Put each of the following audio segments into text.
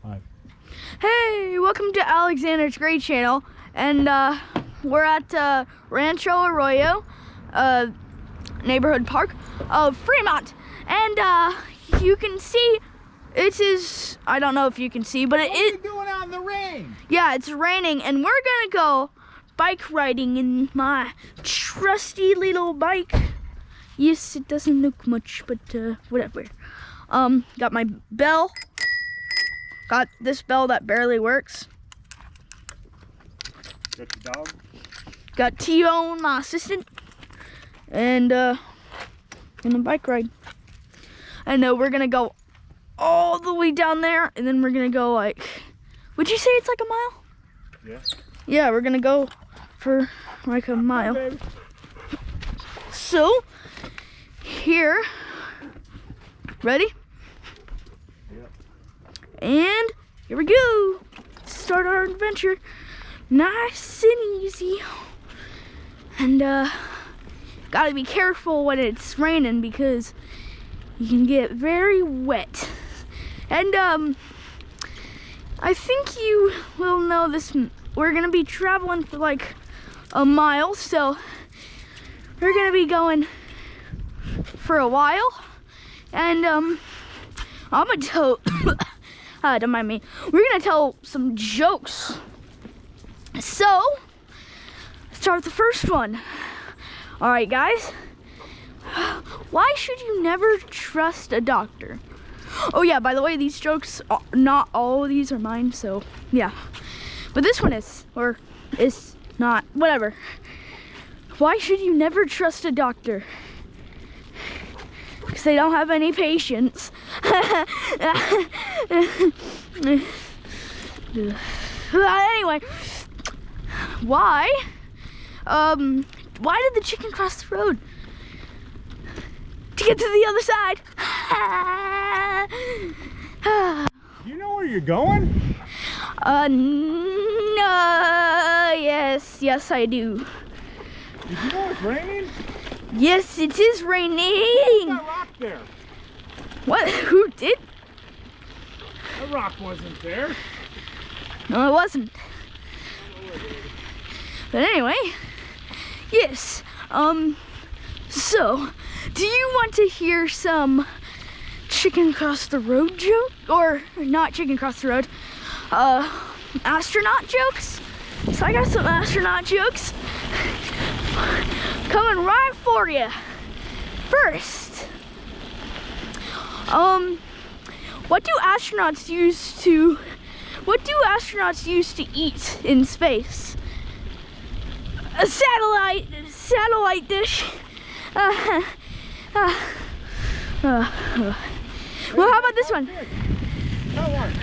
Hi. Hey, welcome to Alexander's Great Channel, and we're at Rancho Arroyo neighborhood park of Fremont, and you can see it is, I don't know if you can see, but what are you doing out in the rain? Yeah, it's raining, and we're gonna go bike riding in my trusty little bike. Yes, it doesn't look much, but whatever. Got my bell. Got this bell that barely works. Got your dog? Got T-Bone, my assistant, and a bike ride. And we're gonna go all the way down there, and then we're gonna go like, would you say it's like a mile? Yeah. Yeah, we're gonna go for like a mile. Hey, So, here, ready? Yep. And here we go. Start our adventure. Nice and easy. And gotta be careful when it's raining because you can get very wet. And I think you will know this. We're gonna be traveling for like a mile, so we're gonna be going for a while. And I'm gonna tell don't mind me. We're gonna tell some jokes. So, let's start with the first one. All right, guys. Why should you never trust a doctor? Oh yeah, by the way, these jokes, not all of these are mine, so yeah. But this one is, or is not, whatever. Why should you never trust a doctor? Because they don't have any patience. Anyway, why did the chicken cross the road? To get to the other side. you know where you're going? No, yes I do. Did you know it's raining? Yes, it is Who's raining. that rock there? What? Who did? That rock wasn't there. No, it wasn't. But anyway, yes. So, do you want to hear some chicken cross the road joke? Or not chicken cross the road, astronaut jokes? So I got some astronaut jokes coming right for you. First, what do astronauts use to eat in space? A satellite dish. Well, how about this one? That one.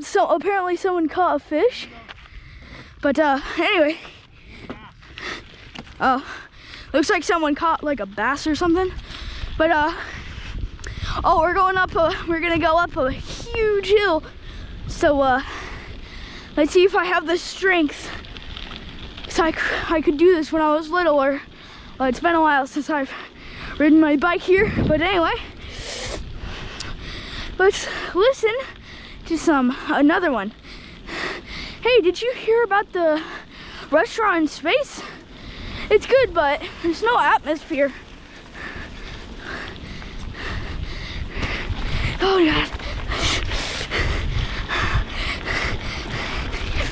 So apparently someone caught a fish. But anyway. Looks like someone caught like a bass or something. But oh, we're gonna go up a huge hill. So let's see if I have the strength. So I could do this when I was little, or well, it's been a while since I've ridden my bike here. But anyway, let's listen to another one. Hey, did you hear about the restaurant in space? It's good, but there's no atmosphere. Oh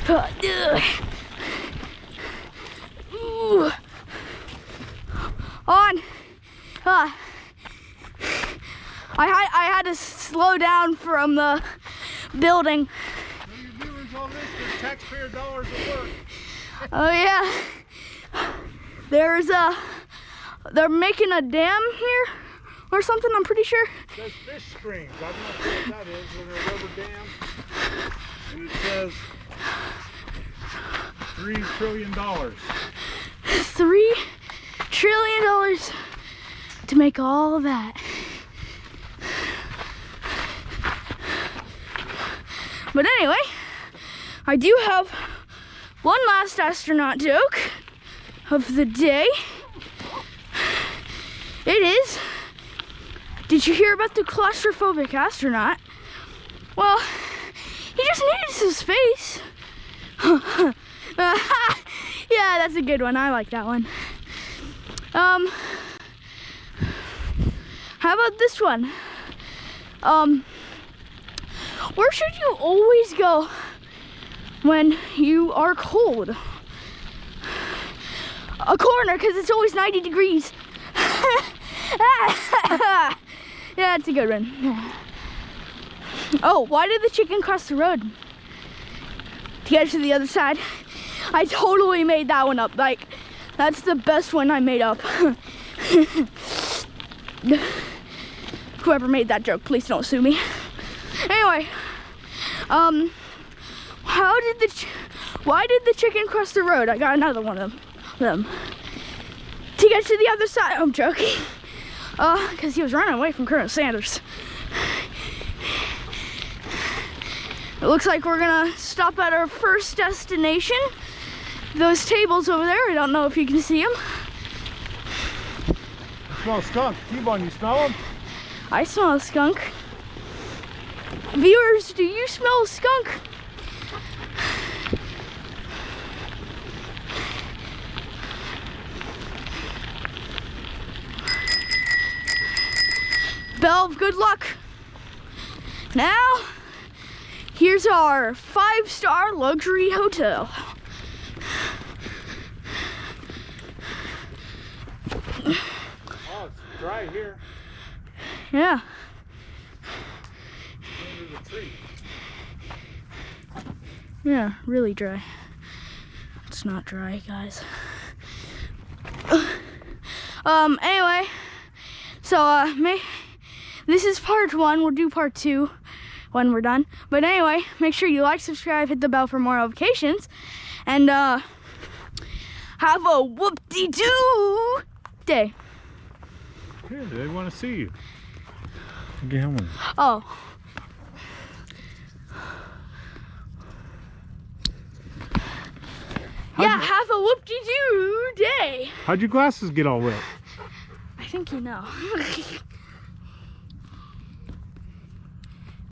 God. Ooh. On. I had to slow down from the building. Tell your viewers all this, there's taxpayer dollars at work. Oh yeah. They're making a dam here or something, I'm pretty sure. It says fish springs. I don't know what that is. With a rubber dam. And it says $3 trillion. $3 trillion to make all of that. But anyway, I do have one last astronaut joke of the day. It is, did you hear about the claustrophobic astronaut? Well, he just needed some space. Yeah, that's a good one. I like that one. How about this one? Where should you always go when you are cold? A corner, because it's always 90 degrees. Yeah, it's a good one. Oh, why did the chicken cross the road? To get to the other side. I totally made that one up. Like, that's the best one I made up. Whoever made that joke, please don't sue me. Anyway, why did the chicken cross the road? I got another one of them. To get to the other side. I'm joking. Because he was running away from Colonel Sanders. It looks like we're gonna stop at our first destination. Those tables over there, I don't know if you can see them. I smell skunk. T-Bone, you smell them? I smell a skunk. Viewers, do you smell a skunk? Belv, good luck. Now, here's our 5-star luxury hotel. Oh, it's dry here. Yeah. Under the tree. Yeah, really dry. It's not dry, guys. Anyway, so this is part 1. We'll do part 2 when we're done. But anyway, make sure you like, subscribe, hit the bell for more notifications, and have a whoop-de-doo day. Yeah, they want to see you. Get one. Oh. Yeah, have a whoop-de-doo day. How'd your glasses get all wet? I think you know.